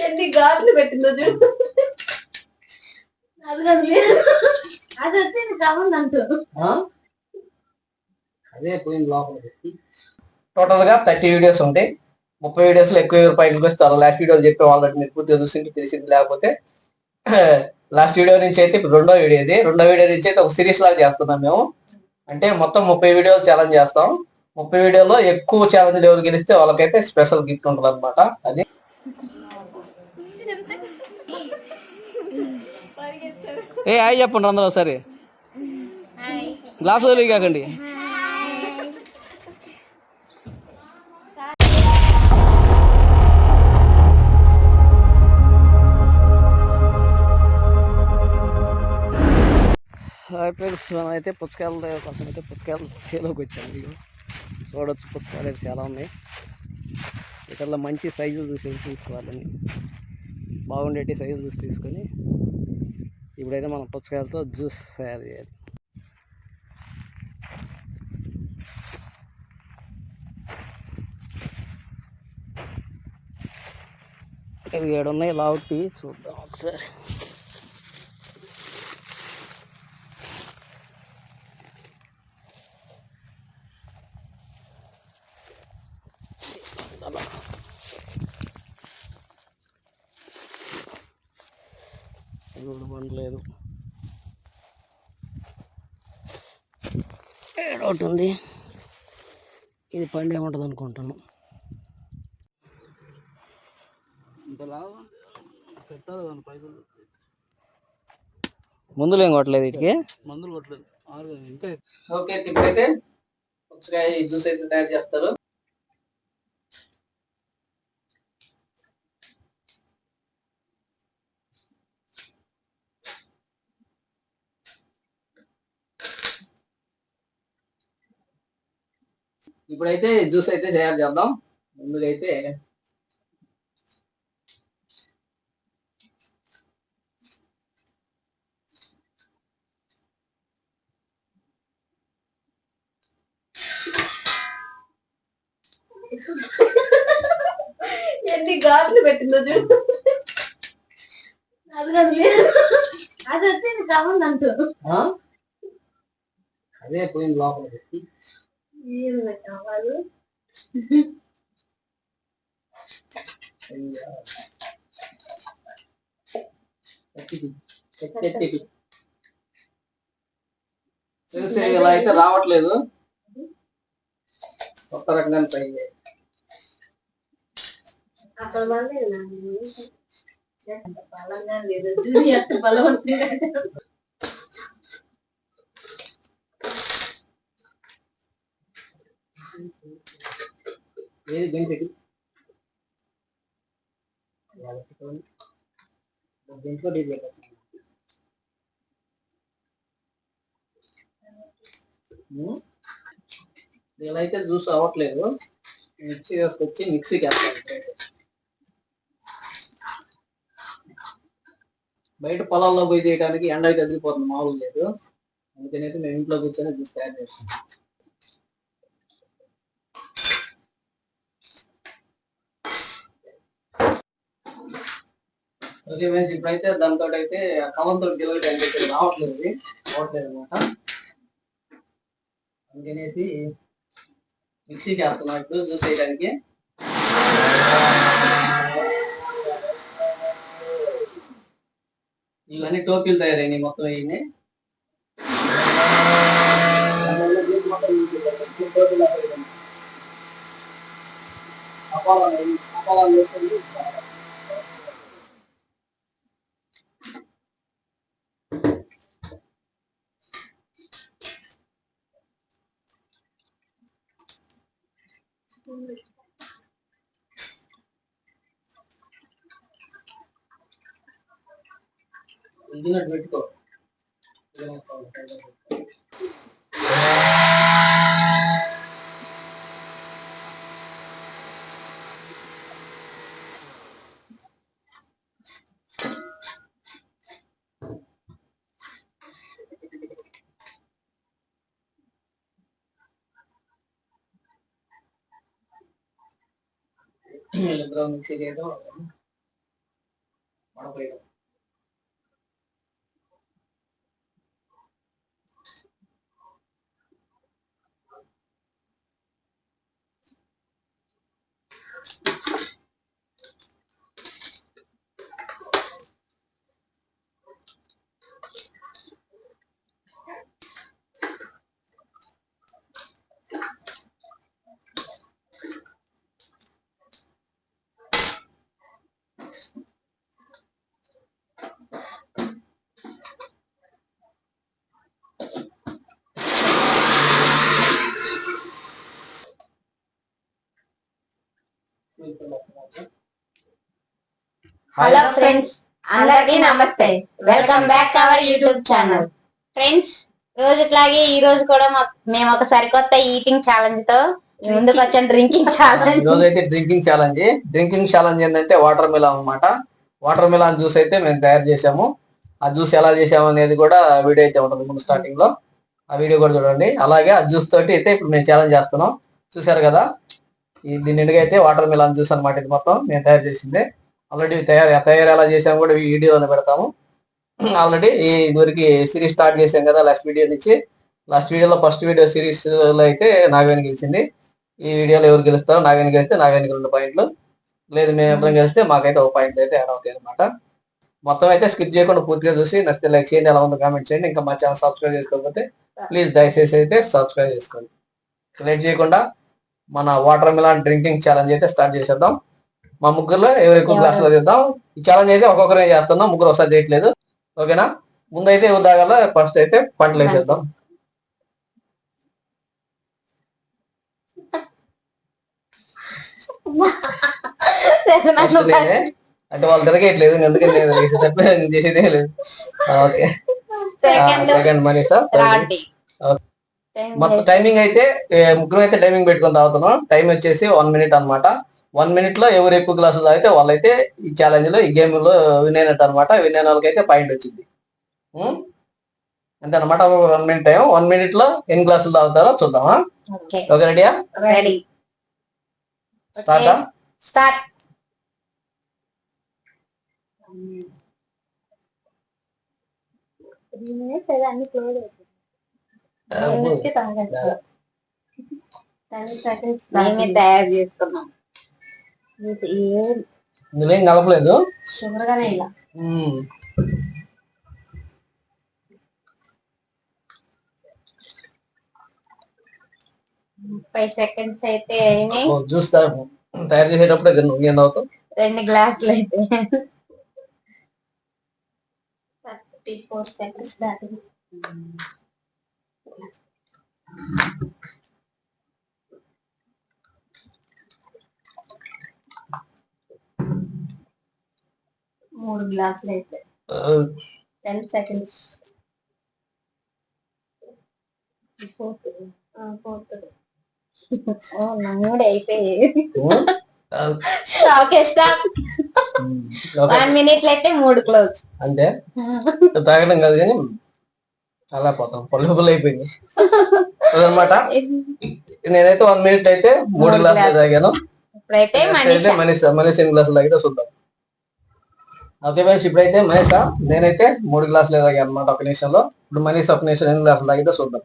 ఎన్ని గాట్లు పెట్టిందో చూడు. అది కాదు అది వచ్చింది కావాలి అంటూ అదే పోయింది లోపల పెట్టి. టోటల్ గా 30 వీడియోస్ ఉంటాయి. 30 వీడియోస్ లో ఎక్కువ రూపాయలు వస్తారు. లాస్ట్ వీడియో చెప్పే వాళ్ళకి మీరు పూర్తిగా చూసింది తెలిసింది. లేకపోతే లాస్ట్ వీడియో నుంచి అయితే ఇప్పుడు రెండో వీడియో నుంచి అయితే ఒక సిరీస్ లాగా చేస్తున్నాం మేము. అంటే మొత్తం 30 వీడియోలు ఛాలెంజ్ చేస్తాం. 30 వీడియోలో ఎక్కువ ఛాలెంజ్ ఎవరు గెలిస్తే వాళ్ళకైతే స్పెషల్ గిఫ్ట్ ఉంటుంది అనమాట. అది హాయ్ చెప్పండి అందరూ ఒకసారి. గ్లాస్ వదిలి కాకండి. ఫ్రెండ్స్ మనం అయితే పుచ్చకాయల కోసం అయితే పుచ్చకాయలు చేలోకి వచ్చాము. ఇక చూడవచ్చు పుచ్చకాయలు అయితే చాలా ఉన్నాయి. ఇట్లా మంచి సైజులు చూసి తీసుకోవాలని, బాగుండేటి సైజులు చూసి తీసుకొని ఇప్పుడైతే మనం పుచ్చకాయలతో జ్యూస్ తయారు చేయాలి. ఇది 7 ఉన్నాయి లావుటి. చూద్దాం ఒకసారి. పండలేదు, ఒకటి ఉంది. ఇది పండే ఉంటుంది అనుకుంటాను. మందులు ఏం కొట్టలేదు, వీటికి మందులు కొట్టలేదు. ఓకే, ఇప్పుడైతే పుచ్చకాయ జ్యూస్ అయితే తయారు చేస్తారు. ఇప్పుడైతే జ్యూస్ అయితే తయారు చేద్దాం. ముందుకైతే ఎన్ని గాట్లు పెట్టిందో చూడు. అది కాదు అది వచ్చింది కావాలి అంటూ అదే పోయింది లోపల పెట్టి. ఏం కావాలి ఇలా అయితే రావట్లేదు. కొత్త రకంగా ట్రై చేయాలి. అక్కడ బలంగా లేదు చూడు, ఎంత బలవంతంగా. ఏది గంటకి దీంట్లో ఇలా అయితే జ్యూస్ అవ్వట్లేదు. మిక్సీ వేసుకొచ్చి మిక్సీకి వేస్తాను. బయట పొలాల్లో పోయి చేయడానికి ఎండ అయితే వదిలిపోతుంది, మామూలు లేదు. అందుకని అయితే మేము ఇంట్లో కూర్చొని జ్యూస్ తయారు చేస్తాం. ఓకే ఫ్రెండ్స్, ఇప్పుడైతే దాంతో అయితే కవంతో గెలవడానికి అయితే రావట్లేదు అనమాట. అందుకనేసి మిక్సీకి వేస్తున్నట్టు జ్యూస్ వేయడానికి. ఇవన్నీ టోపీలు తయారైనాయి మొత్తం. ఇవన్నీ ఇంటినట్టు పెట్టుకో. వీళ్ళిద్దరూ మిక్సీ చేయడం మడపోయడం. హలో ఫ్రెండ్స్, అందరికీ నమస్తే. Welcome back our YouTube channel. Friends, రోజుట్లాగే ఈ రోజు కూడా మేము ఒక సరికొత్త ఈటింగ్ ఛాలెంజ్ తో ముందుకు వచ్చాం. Drinking challenge. ఈ రోజు అయితే డ్రింకింగ్ ఛాలెంజ్ ఏంటంటే వాటర్ మిలాన్ అన్నమాట. వాటర్ మిలాన్ జ్యూస్ అయితే మేము తయారు చేసాము. ఆ జ్యూస్ ఎలా చేసాము అనేది కూడా వీడియో అయితే ఉంటుంది ముందు స్టార్టింగ్ లో. ఆ వీడియో కూడా చూడండి. అలాగే ఆ జ్యూస్ తోటి అయితే ఇప్పుడు మేము ఛాలెంజ్ చేస్తున్నాం. చూసారు కదా, దీని నిండుగా అయితే వాటర్ మిలాన్ జ్యూస్ అన్నమాట. ఇది మొత్తం మేము తయారు చేసిందే. ఆల్రెడీ తయారు ఎలా చేసాము కూడా ఈ వీడియోలో పెడతాము. ఆల్రెడీ ఇదివరకు సిరీస్ స్టార్ట్ చేసాం కదా లాస్ట్ వీడియో నుంచి. లాస్ట్ వీడియోలో ఫస్ట్ వీడియో సిరీస్ లో అయితే నాగవేణి గెలిచింది. ఈ వీడియోలో ఎవరు గెలుస్తారో నాగవేణి గెలిస్తే నాగవేణికి 2 పాయింట్లు, లేదు మేము ఇద్దరం గెలిస్తే మాకైతే 1 పాయింట్ అయితే యాడ్ అవుతాయి అనమాట. మొత్తం అయితే స్కిప్ చేయకుండా పూర్తిగా చూసి నచ్చితే లైక్ చేయండి, ఎలా ఉందో కామెంట్ చేయండి. ఇంకా మా ఛానల్ సబ్స్క్రైబ్ చేసుకోకపోతే ప్లీజ్ దయచేసి అయితే సబ్స్క్రైబ్ చేసుకోండి. లేట్ చేయకుండా మన వాటర్ మిలాన్ డ్రింకింగ్ ఛాలెంజ్ అయితే స్టార్ట్ చేసేద్దాం. మా ముగ్గురులో ఎవరు ఎక్కువ గ్లాసులో తీద్దాం. ఈ ఛాలెంజ్ అయితే ఒక్కొక్కరే చేస్తున్నాం, ముగ్గురు ఒకసారి చేయట్లేదు. ఓకేనా? ముందైతే ఎవరు తాగాల ఫస్ట్ అయితే పంటలు వేసేద్దాం. అంటే వాళ్ళు తిరగట్లేదు, అందుకే నేను చేసేదే లేదు. Okay, second Manisha. మొత్తం టైమింగ్ అయితే ముగ్గురు అయితే టైమింగ్ పెట్టుకొని తాగుతున్నాం. టైం వచ్చేసి 1 మినిట్ అనమాట. 1 మినిట్ లో ఎవరు ఎక్కువ గ్లాసులు తాగితే వాళ్ళైతే ఈ ఛాలెంజ్ లో ఈ గేమ్ లో విన్ అయినట్టు అనమాట. విన్ అయిన వాళ్ళకి అయితే పాయింట్ వచ్చింది. అంతే అనమాట. 1 మినిట్ టైం. 1 మినిట్ లో ఎన్ని గ్లాసులు తాగుతారో చూద్దామా? ఓకే, రెడీయా? రెడీ. స్టార్ట్. మేమే తయారు చేసుకున్నాం. ఇందులో ఏం కలపలేదు, షుగర్ గానే ఇలా 30 సెకండ్స్ అయితే అయినాయి. జ్యూస్ తయారు చేసేటప్పుడే ఏం తాగుతావు? 2 గ్లాసులు అయితే 34 సెకండ్స్ దాటింది. మూడు గ్లాసులు అయితే 10 సెకండ్స్. నంగుడు అయిపోయి ఓకే స్టాప్. 1 మినిట్ అయితే 3 క్లోజ్. అంతే, తాగడం కాదు కానీ అలా పోతాం. పొల్ల అయిపోయింది అనమాట. నేనైతే 1 మినిట్ అయితే 3 గ్లాసులు తాగాను. ఇప్పుడైతే మనీష్ ఎన్ని గ్లాసులు తాగితే చూద్దాం. ఓకే ఫ్రెండ్స్, ఇప్పుడైతే మనీషా నేనైతే 3 గ్లాసులు తాగాను అనమాట ఒక నిమిషంలో. ఇప్పుడు మనీష్ ఒక నిమిషం ఎన్ని గ్లాసులు తాగితే చూద్దాం.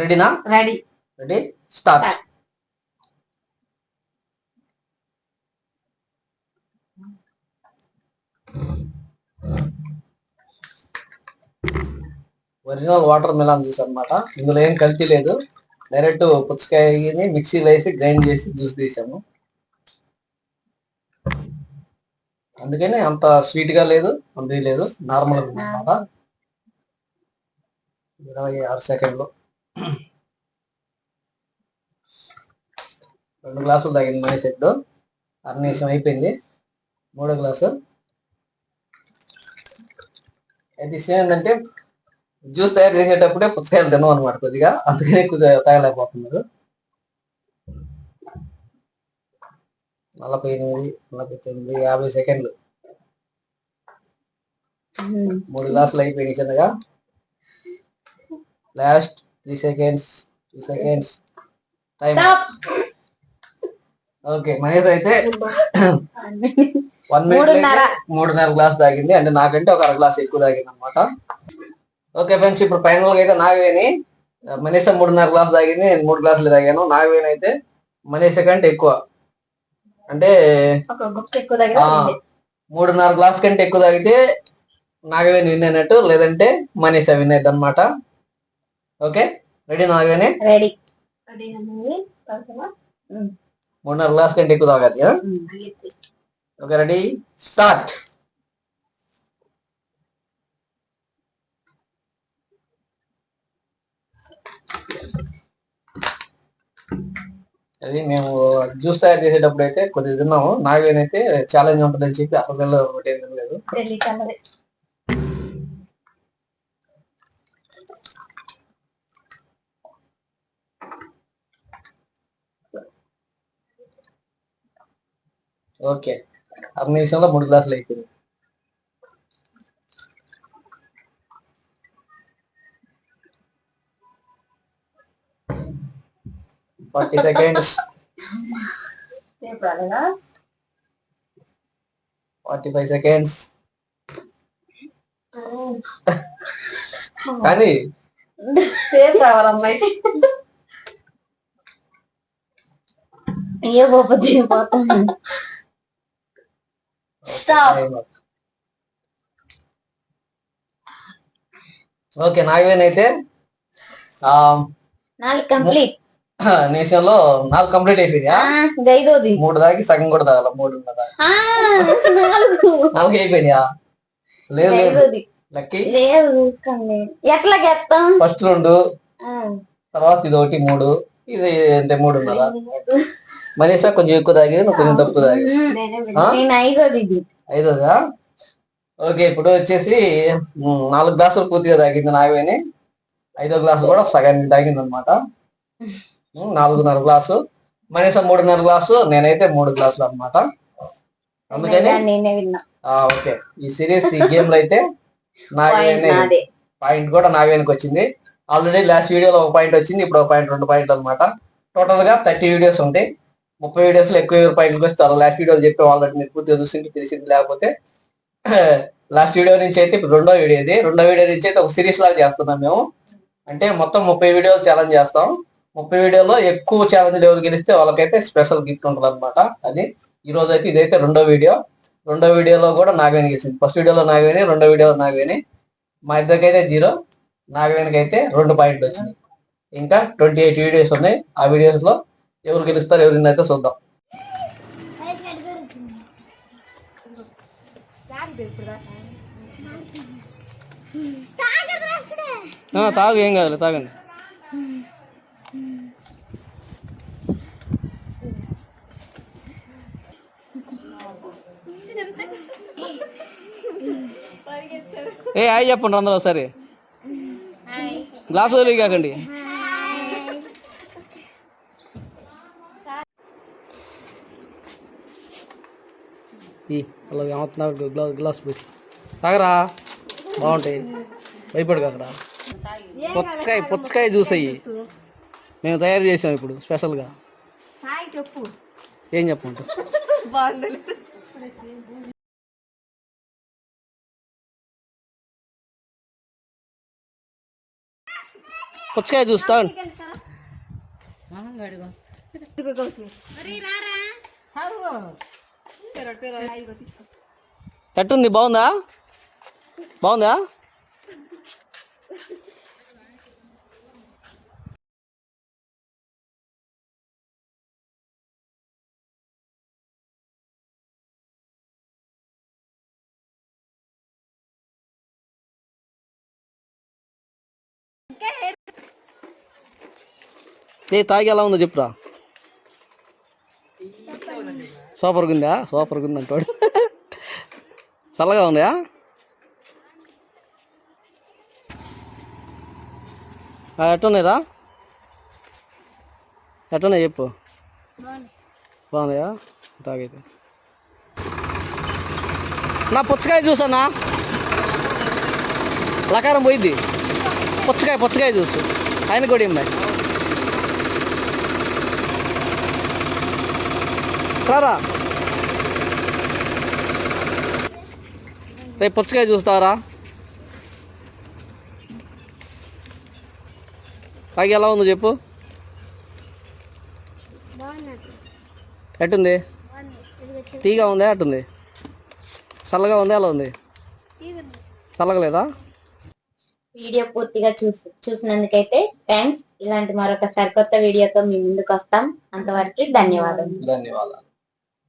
రెడీనా? Ready, start. Original watermelon juice అనమాట. ఇందులో ఏం కల్తీ లేదు. డైరెక్ట్ పుచ్చకాయని మిక్సీలో వేసి గ్రైండ్ చేసి జ్యూస్ తీసాము. అందుకని అంత స్వీట్ గా లేదు, అంత లేదు, నార్మల్ అనమాట. 26 సెకండ్లు 2 గ్లాసులు తాగింది మనీ సెట్. 6 నిమిషం అయిపోయింది. 3వ గ్లాసు అయితే విషయం ఏంటంటే జ్యూస్ తయారు చేసేటప్పుడే పుచ్చకాయలు తిన్నాం అనమాట కొద్దిగా, అందుకనే కొద్దిగా తాగలేకపోతున్నారు. 48, 49, 50 సెకండ్లు 3 గ్లాసులు అయిపోయినాయి చిన్నగా. Last 3 seconds, 2 seconds time. Okay Manish అయితే 1 మూడున్నర. మినిట్ 3.5 గ్లాస్ తాగింది, అంటే నాకంటే ఒక 1/2 గ్లాస్ ఎక్కువ తాగింది అనమాట. ఓకే ఫ్రెండ్స్, ఇప్పుడు ఫైనల్ గా అయితే నాగవేని మనీష 3.5 గ్లాస్ తాగింది, నేను 3 గ్లాసులు తాగాను. నాగవేని అయితే మనీష కంటే ఎక్కువ, అంటే ఒక గుక్క ఎక్కువ దగ్గర 3.5 గ్లాస్ కంటే ఎక్కువ తాగితే నాగవేని విన్ అయినట్టు, లేదంటే మనీష విన్ అయింది అనమాట. Okay ready Nagaveni? Ready. 3.5 glass కంటే ఎక్కువ తాగాలి. Okay ready start. అది మేము జ్యూస్ తయారు చేసేటప్పుడు అయితే కొద్దిగా తిన్నాము. నాగేనైతే ఛాలెంజ్ ఉంటుందని చెప్పి అసలు ఒకటి ఏం తినలేదు. ఓకే 6 నిమిషంలో 3 గ్లాసులు అయిపోయింది. Forty seconds. 45 seconds. కానీ సేఫ్ రావాలమ్మాయి. ఏ పోతుంది పోతాను. స్టాప్. ఓకే నాగవేనైతే 4 కంప్లీట్. నేషన్లో 4 కంప్లీట్ అయిపోయిందా? 3 దాకి సగం కూడా తాగాల. 4 అయిపోయినాయా? లేదు లక్కీ లేదు. ఎట్లా గెత్తాం? ఫస్ట్ 2, తర్వాత ఇది 1, 3, ఇది అంటే 3.5. మనీషా కొంచెం ఎక్కువ తాగి, నువ్వు కొంచెం తక్కువ తాగి. ఇది 5దా? ఓకే ఇప్పుడు వచ్చేసి 4 గ్లాసులు పూర్తిగా తాగింది నాగవేని. 5వ గ్లాసు కూడా సగానికి తాగింది అనమాట. 4.5 గ్లాసు. మనీషా 3.5 గ్లాసు, నేనైతే 3 గ్లాసులు అనమాట. అందుకని ఓకే ఈ సిరీస్ ఈ గేమ్ లో అయితే నాగవేని పాయింట్ కూడా నాగవేనికి వచ్చింది. ఆల్రెడీ లాస్ట్ వీడియోలో 1 పాయింట్ వచ్చింది, ఇప్పుడు 1 పాయింట్ 2 పాయింట్లు అనమాట. టోటల్ గా 30 వీడియోస్ ఉంటాయి. 30 వీడియోస్ లో ఎక్కువ పాయింట్లు వస్తారు. లాస్ట్ వీడియోలు చెప్పి ఆల్రెడీ మీరు పూర్తిగా చూసింది తెలిసింది. లేకపోతే లాస్ట్ వీడియో నుంచి అయితే ఇప్పుడు రెండో వీడియో నుంచి అయితే ఒక సిరీస్ లాగా చేస్తున్నాం మేము. అంటే మొత్తం 30 వీడియోలు ఛాలెంజ్ చేస్తాం. 30 వీడియోలో ఎక్కువ ఛాలెంజ్ ఎవరు గెలిస్తే వాళ్ళకైతే స్పెషల్ గిఫ్ట్ ఉంటుంది అనమాట. అది ఈ రోజు అయితే ఇదైతే రెండో వీడియోలో కూడా నాగవేని గెలిచింది. ఫస్ట్ వీడియోలో నాగవేని, రెండో వీడియోలో నాగవేని. మా ఇద్దరికైతే 0, నాగవేనికి అయితే 2 పాయింట్లు వచ్చింది. ఇంకా 28 వీడియోస్ ఉన్నాయి. ఆ వీడియోస్ లో ఎవరు గెలుస్తారు ఎవరు అయితే చూద్దాం. తాగు, ఏం కాదు, తాగండి. హాయ్ చెప్పండి అందరూ ఒకసారి. గ్లాస్ వదిలి కాకండి. అలా ఏమవుతున్నా గ్లాస్ పోసి తాగరా, బాగుంటాయి. భయపడు అక్కడ. పుచ్చకాయ జ్యూస్ అయ్యి మేము తయారు చేసాం ఇప్పుడు స్పెషల్గా. చెప్పు ఏం చెప్పండి. పుచ్చకాయ జ్యూస్ తాగండి. ఎట్టుంది? బాగుందా? తాగి ఎలా ఉందో చెప్పురా. సూపర్గా ఉంది అంటాడు. చల్లగా ఉందా? ఎట్టున్నాయిరా? ఎట్టున్నాయి చెప్పు. బాగున్నాయా? తాగైతే నా పుచ్చకాయ చూసానా లకారం పోయిద్ది. పుచ్చకాయ చూసు ఆయన కూడా ఇమ్మాయి. రారా రేపు పుచ్చకాయ చూస్తారా తాగి ఎలా ఉందో చెప్పు ఎట్టుంది తీగా ఉందా అట్టుంది చల్లగా ఉందా ఎలా ఉంది చల్లగా లేదా వీడియో పూర్తిగా చూసినందుకైతే థ్యాంక్స్. ఇలాంటి మరొక సరికొత్త వీడియోతో మీ ముందుకు వస్తాం. అంతవరకు ధన్యవాదాలు.